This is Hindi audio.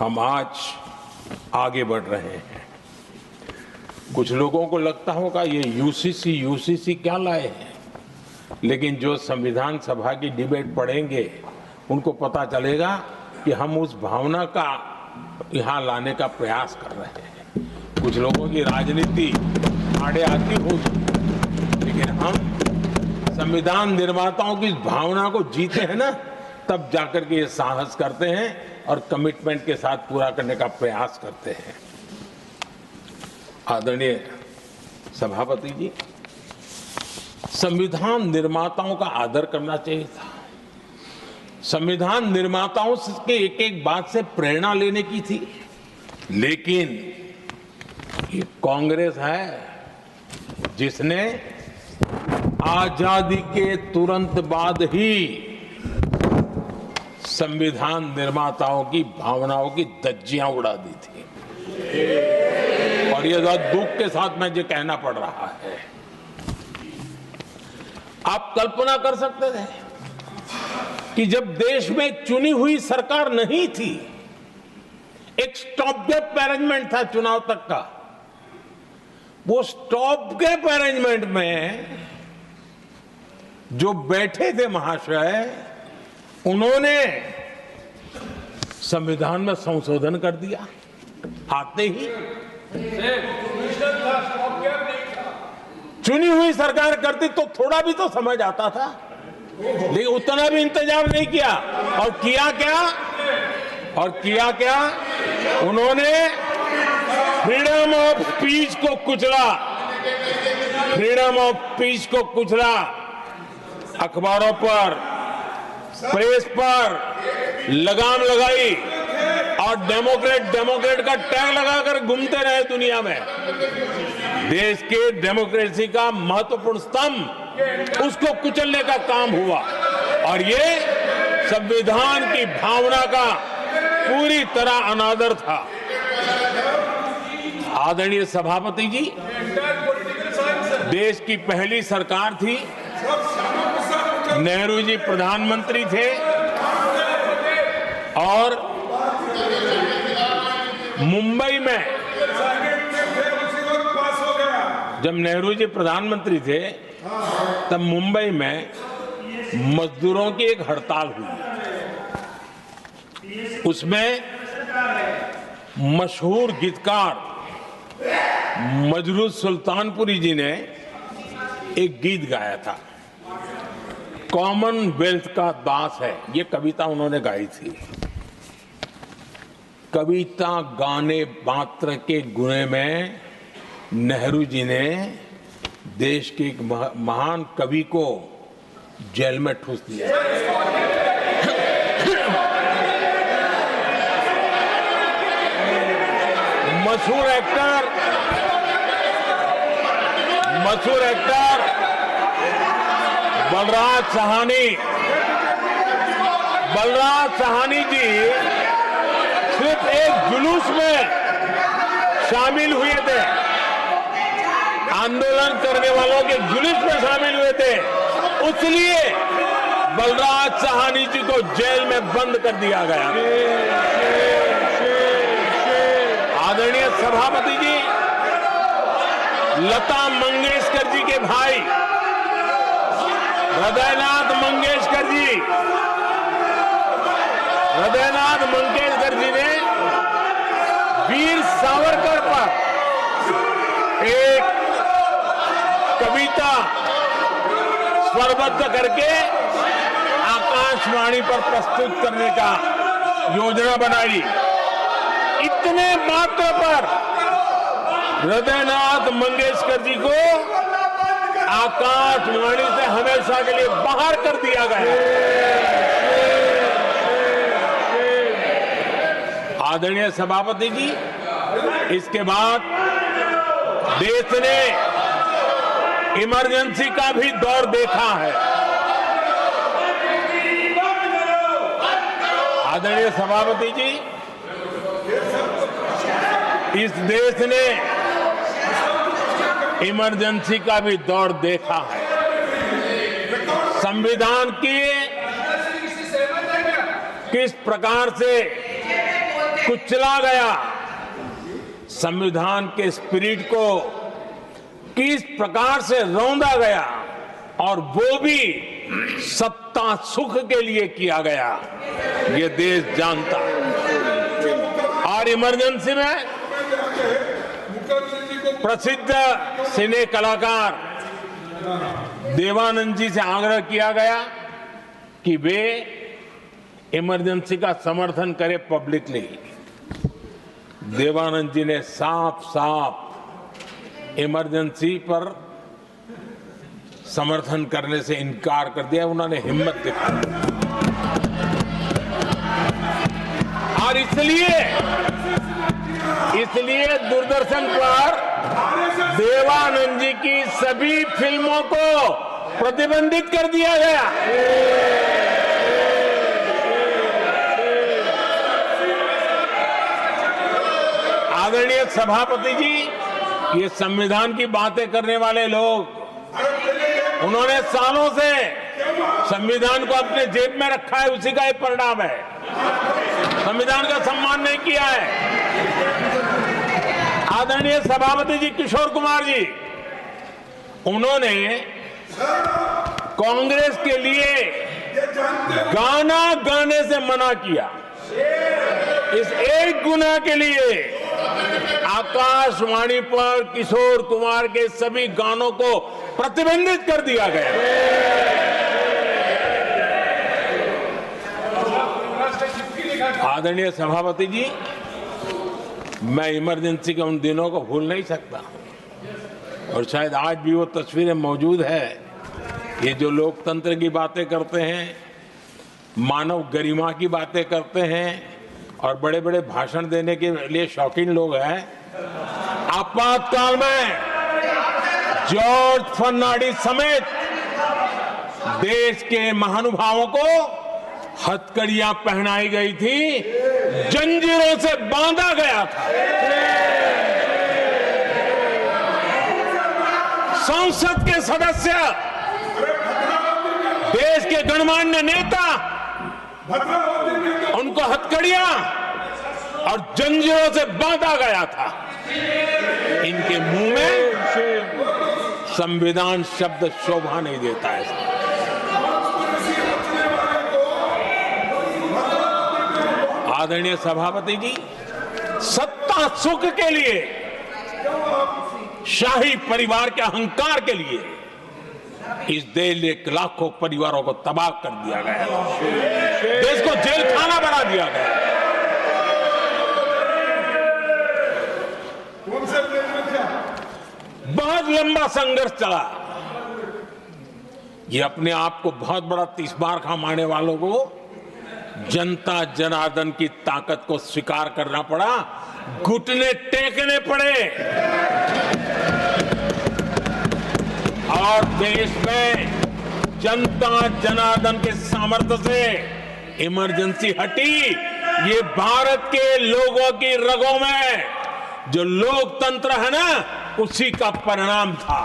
हम आज आगे बढ़ रहे हैं। कुछ लोगों को लगता होगा ये यूसीसी क्या लाए हैं, लेकिन जो संविधान सभा की डिबेट पढ़ेंगे उनको पता चलेगा कि हम उस भावना का यहाँ लाने का प्रयास कर रहे हैं। कुछ लोगों की राजनीति आड़े आती होगी, लेकिन हम संविधान निर्माताओं की इस भावना को जीते हैं ना, तब जाकर के ये साहस करते हैं और कमिटमेंट के साथ पूरा करने का प्रयास करते हैं। आदरणीय सभापति जी, संविधान निर्माताओं का आदर करना चाहिए था। संविधान निर्माताओं के एक एक बात से प्रेरणा लेने की थी, लेकिन ये कांग्रेस है जिसने आजादी के तुरंत बाद ही संविधान निर्माताओं की भावनाओं की धज्जियां उड़ा दी थी। और ये दुख के साथ मैं ये कहना पड़ रहा है। आप कल्पना कर सकते थे कि जब देश में चुनी हुई सरकार नहीं थी, एक स्टॉप गैप अरेंजमेंट था चुनाव तक का, वो स्टॉप गैप अरेंजमेंट में जो बैठे थे महाशय, उन्होंने संविधान में संशोधन कर दिया आते ही। चुनी हुई सरकार करती तो थोड़ा भी तो समझ आता था, लेकिन उतना भी इंतजाम नहीं किया। और किया क्या उन्होंने फ्रीडम ऑफ स्पीच को कुचला, अखबारों पर, प्रेस पर लगाम लगाई और डेमोक्रेट का टैग लगाकर घूमते रहे दुनिया में। देश के डेमोक्रेसी का महत्वपूर्ण स्तंभ, उसको कुचलने का काम हुआ। और ये संविधान की भावना का पूरी तरह अनादर था। आदरणीय सभापति जी, देश की पहली सरकार थी, नेहरू जी प्रधानमंत्री थे, और मुंबई में जब नेहरू जी प्रधानमंत्री थे तब मुंबई में मजदूरों की एक हड़ताल हुई। उसमें मशहूर गीतकार मजरूह सुल्तानपुरी जी ने एक गीत गाया था, कॉमनवेल्थ का दास है, ये कविता उन्होंने गाई थी। कविता गाने मात्र के गुणे में नेहरू जी ने देश के एक महान कवि को जेल में ठूस दिया। मशहूर एक्टर बलराज साहनी जी सिर्फ एक जुलूस में शामिल हुए थे, आंदोलन करने वालों के जुलूस में शामिल हुए थे, इसलिए बलराज साहनी जी को जेल में बंद कर दिया गया। आदरणीय सभापति जी, लता मंगेशकर जी के भाई हृदयनाथ मंगेशकर जी ने वीर सावरकर पर एक कविता स्वरबद्ध करके आकाशवाणी पर प्रस्तुत करने का योजना बनाई। इतने मात्र पर हृदयनाथ मंगेशकर जी को आकाशवाणी से हमेशा के लिए बाहर कर दिया गया। आदरणीय सभापति जी, इसके बाद देश ने इमरजेंसी का भी दौर देखा है। आदरणीय सभापति जी, इस देश ने इमरजेंसी का भी दौर देखा है। संविधान की किस प्रकार से कुचला गया, संविधान के स्पिरिट को किस प्रकार से रौंदा गया, और वो भी सत्ता सुख के लिए किया गया, ये देश जानता है। और इमरजेंसी में प्रसिद्ध सिने कलाकार देवानंद जी से आग्रह किया गया कि वे इमरजेंसी का समर्थन करें पब्लिकली। देवानंद जी ने साफ साफ इमरजेंसी पर समर्थन करने से इनकार कर दिया, उन्होंने हिम्मत दिखाई। और इसलिए दूरदर्शन पर देवानंद जी की सभी फिल्मों को प्रतिबंधित कर दिया गया। आदरणीय सभापति जी, ये संविधान की बातें करने वाले लोग, उन्होंने सालों से संविधान को अपने जेब में रखा है, उसी का एक परिणाम है। संविधान का सम्मान नहीं किया है। आदरणीय सभापति जी किशोर कुमार जी, उन्होंने कांग्रेस के लिए गाना गाने से मना किया। इस एक गुनाह के लिए आकाशवाणी पर किशोर कुमार के सभी गानों को प्रतिबंधित कर दिया गया। आदरणीय सभापति जी, मैं इमरजेंसी के उन दिनों को भूल नहीं सकता, और शायद आज भी वो तस्वीरें मौजूद है। ये जो लोकतंत्र की बातें करते हैं, मानव गरिमा की बातें करते हैं, और बड़े बड़े भाषण देने के लिए शौकीन लोग हैं, आपातकाल में जॉर्ज फर्नांडिस समेत देश के महानुभावों को हथकड़ियां पहनाई गई थी, जंजीरों से बांधा गया था। संसद के सदस्य, देश के गणमान्य नेता, उनको हथकड़ियां और जंजीरों से बांधा गया था। इनके मुंह में संविधान शब्द शोभा नहीं देता है। आदरणीय सभापति जी, सत्ता सुख के लिए, शाही परिवार के अहंकार के लिए इस देश के लाखों परिवारों को तबाह कर दिया गया, देश को जेल खाना बना दिया गया। बहुत लंबा संघर्ष चला। ये अपने आप को बहुत बड़ा तीसबारखा मानने वालों को जनता जनार्दन की ताकत को स्वीकार करना पड़ा, घुटने टेकने पड़े, और देश में जनता जनार्दन के सामर्थ्य से इमरजेंसी हटी। ये भारत के लोगों की रगों में जो लोकतंत्र है ना, उसी का परिणाम था।